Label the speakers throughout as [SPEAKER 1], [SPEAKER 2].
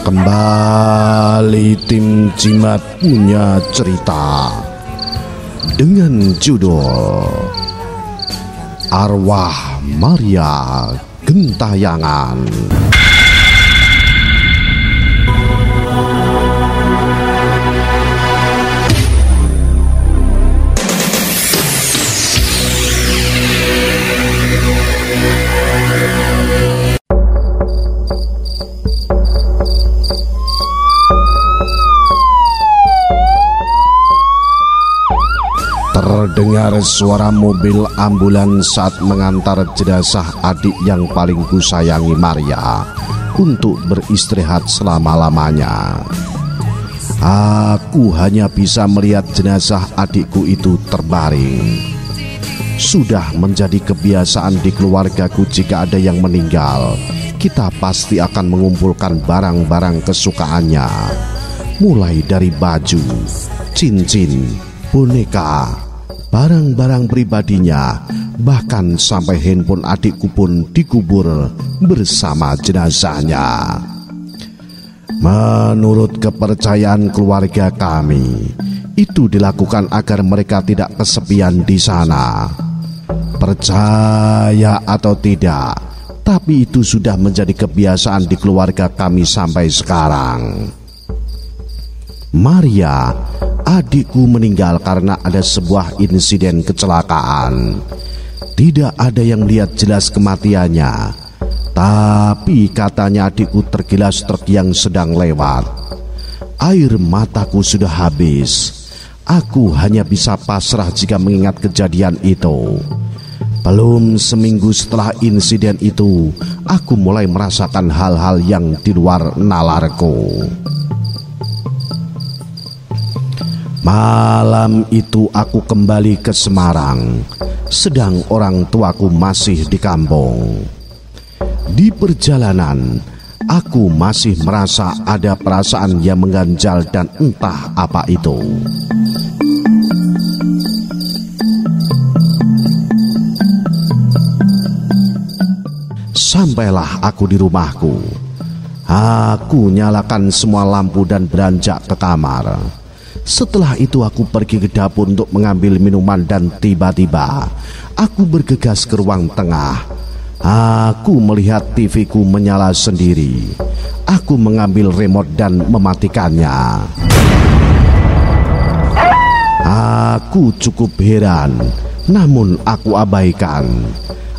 [SPEAKER 1] Kembali tim Jimat punya cerita dengan judul Arwah Maria Gentayangan. Terdengar suara mobil ambulans saat mengantar jenazah adik yang paling kusayangi Maria untuk beristirahat selama-lamanya. Aku hanya bisa melihat jenazah adikku itu terbaring. Sudah menjadi kebiasaan di keluargaku, jika ada yang meninggal, kita pasti akan mengumpulkan barang-barang kesukaannya, mulai dari baju, cincin, boneka, barang-barang pribadinya, bahkan sampai handphone adikku pun dikubur bersama jenazahnya. Menurut kepercayaan keluarga kami, itu dilakukan agar mereka tidak kesepian di sana. Percaya atau tidak, tapi itu sudah menjadi kebiasaan di keluarga kami sampai sekarang. Maria, adikku, meninggal karena ada sebuah insiden kecelakaan. Tidak ada yang lihat jelas kematiannya, tapi katanya adikku tergilas truk yang sedang lewat. Air mataku sudah habis. Aku hanya bisa pasrah jika mengingat kejadian itu. Belum seminggu setelah insiden itu, aku mulai merasakan hal-hal yang di luar nalarku. Malam itu aku kembali ke Semarang, sedang orang tuaku masih di kampung. Di perjalanan, aku masih merasa ada perasaan yang mengganjal dan entah apa itu. Sampailah aku di rumahku. Aku nyalakan semua lampu dan beranjak ke kamar. Setelah itu aku pergi ke dapur untuk mengambil minuman dan tiba-tiba aku bergegas ke ruang tengah. Aku melihat TV-ku menyala sendiri. Aku mengambil remote dan mematikannya. Aku cukup heran, namun aku abaikan.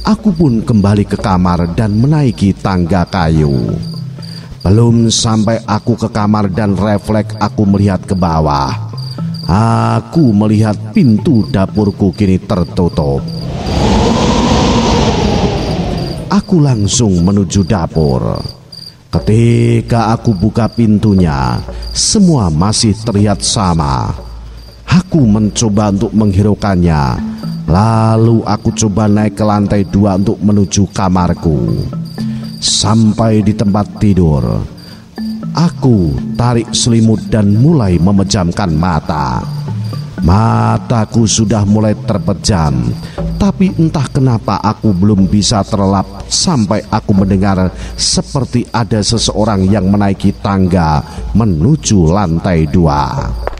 [SPEAKER 1] Aku pun kembali ke kamar dan menaiki tangga kayu. Belum sampai aku ke kamar dan refleks aku melihat ke bawah. Aku melihat pintu dapurku kini tertutup. Aku langsung menuju dapur. Ketika aku buka pintunya, semua masih terlihat sama. Aku mencoba untuk menghiraukannya. Lalu aku coba naik ke lantai 2 untuk menuju kamarku. Sampai di tempat tidur, aku tarik selimut dan mulai memejamkan mata. Mataku sudah mulai terpejam, tapi entah kenapa aku belum bisa terlelap sampai aku mendengar seperti ada seseorang yang menaiki tangga menuju lantai 2.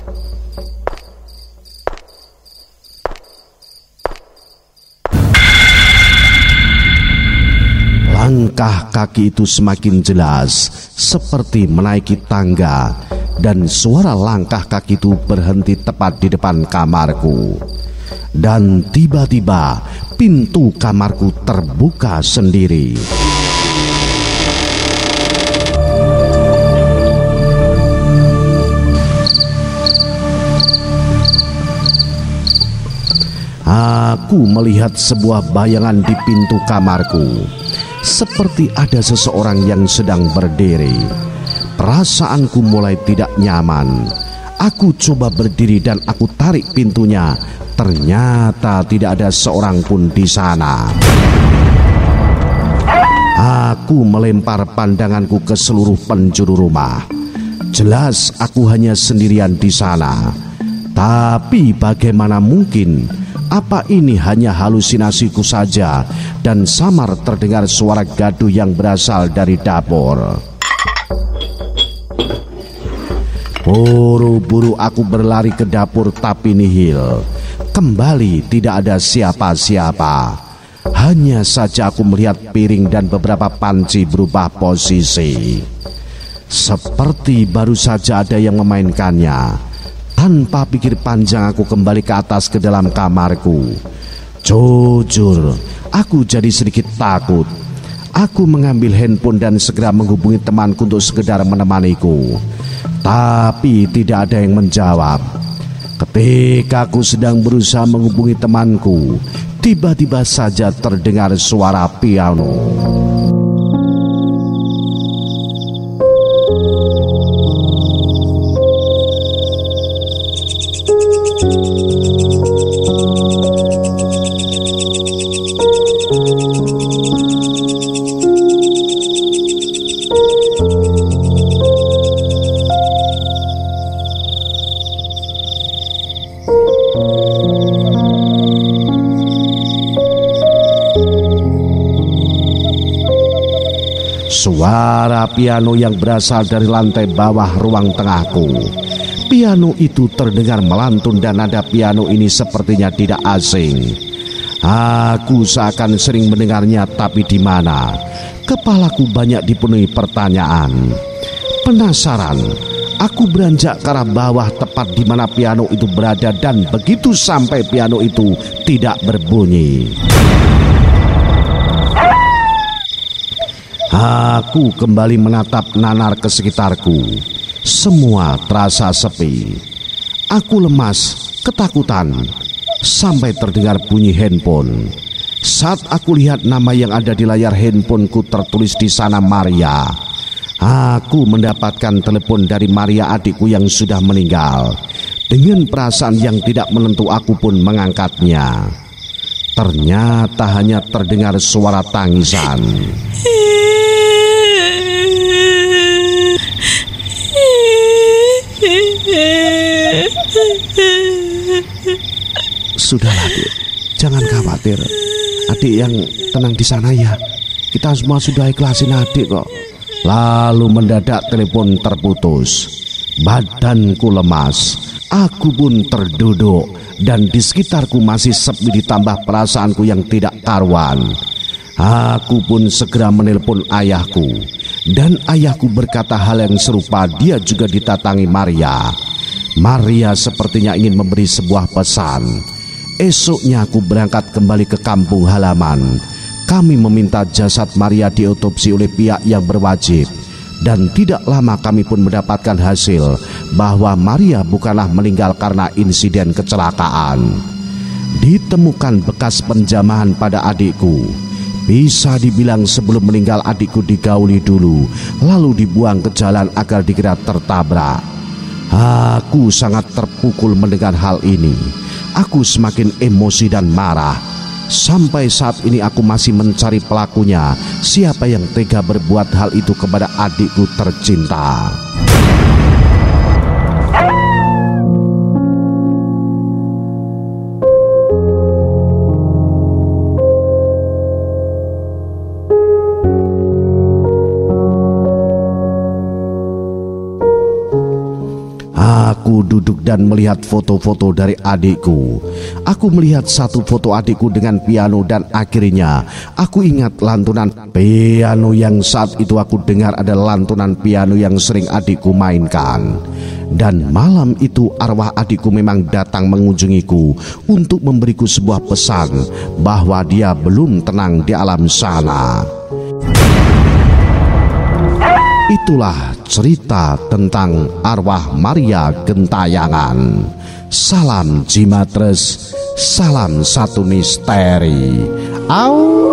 [SPEAKER 1] Langkah kaki itu semakin jelas, seperti menaiki tangga, dan suara langkah kaki itu berhenti tepat di depan kamarku. Dan tiba-tiba pintu kamarku terbuka sendiri. Aku melihat sebuah bayangan di pintu kamarku. Seperti ada seseorang yang sedang berdiri. Perasaanku mulai tidak nyaman. Aku coba berdiri dan aku tarik pintunya. Ternyata tidak ada seorang pun di sana. Aku melempar pandanganku ke seluruh penjuru rumah. Jelas aku hanya sendirian di sana. Tapi bagaimana mungkin Apa ini hanya halusinasiku saja dan samar terdengar suara gaduh yang berasal dari dapur? Buru-buru aku berlari ke dapur tapi nihil. Kembali tidak ada siapa-siapa. Hanya saja aku melihat piring dan beberapa panci berubah posisi. Seperti baru saja ada yang memainkannya. Tanpa pikir panjang aku kembali ke atas ke dalam kamarku. Jujur, aku jadi sedikit takut. Aku mengambil handphone dan segera menghubungi temanku untuk sekedar menemaniku. Tapi tidak ada yang menjawab. Ketika aku sedang berusaha menghubungi temanku, tiba-tiba saja terdengar suara piano. Suara piano yang berasal dari lantai bawah ruang tengahku. Piano itu terdengar melantun dan nada piano ini sepertinya tidak asing. Aku seakan sering mendengarnya, tapi di mana? Kepalaku banyak dipenuhi pertanyaan. Penasaran, aku beranjak ke arah bawah tepat di mana piano itu berada dan begitu sampai piano itu tidak berbunyi. Aku kembali menatap nanar ke sekitarku. Semua terasa sepi. Aku lemas, ketakutan, sampai terdengar bunyi handphone. Saat aku lihat nama yang ada di layar handphoneku tertulis di sana Maria. Aku mendapatkan telepon dari Maria, adikku yang sudah meninggal. Dengan perasaan yang tidak menentu aku pun mengangkatnya. Ternyata hanya terdengar suara tangisan. Sudahlah, Adik, jangan khawatir. Adik yang tenang di sana ya. Kita semua sudah ikhlasin Adik kok. Lalu mendadak telepon terputus. Badanku lemas. Aku pun terduduk dan di sekitarku masih sepi ditambah perasaanku yang tidak karuan. Aku pun segera menelpon ayahku. Dan ayahku berkata hal yang serupa, dia juga didatangi Maria. Maria sepertinya ingin memberi sebuah pesan. Esoknya aku berangkat kembali ke kampung halaman. Kami meminta jasad Maria diotopsi oleh pihak yang berwajib. Dan tidak lama kami pun mendapatkan hasil bahwa Maria bukanlah meninggal karena insiden kecelakaan. Ditemukan bekas penjamahan pada adikku. Bisa dibilang sebelum meninggal adikku digauli dulu, lalu dibuang ke jalan agar dikira tertabrak. Aku sangat terpukul mendengar hal ini. Aku semakin emosi dan marah. Sampai saat ini aku masih mencari pelakunya. Siapa yang tega berbuat hal itu kepada adikku tercinta? Aku duduk dan melihat foto-foto dari adikku. Aku melihat satu foto adikku dengan piano dan akhirnya aku ingat lantunan piano yang saat itu aku dengar adalah lantunan piano yang sering adikku mainkan. Dan malam itu arwah adikku memang datang mengunjungiku untuk memberiku sebuah pesan bahwa dia belum tenang di alam sana. Itulah cerita tentang arwah Maria Gentayangan. Salam Jimatres, salam satu misteri. Au.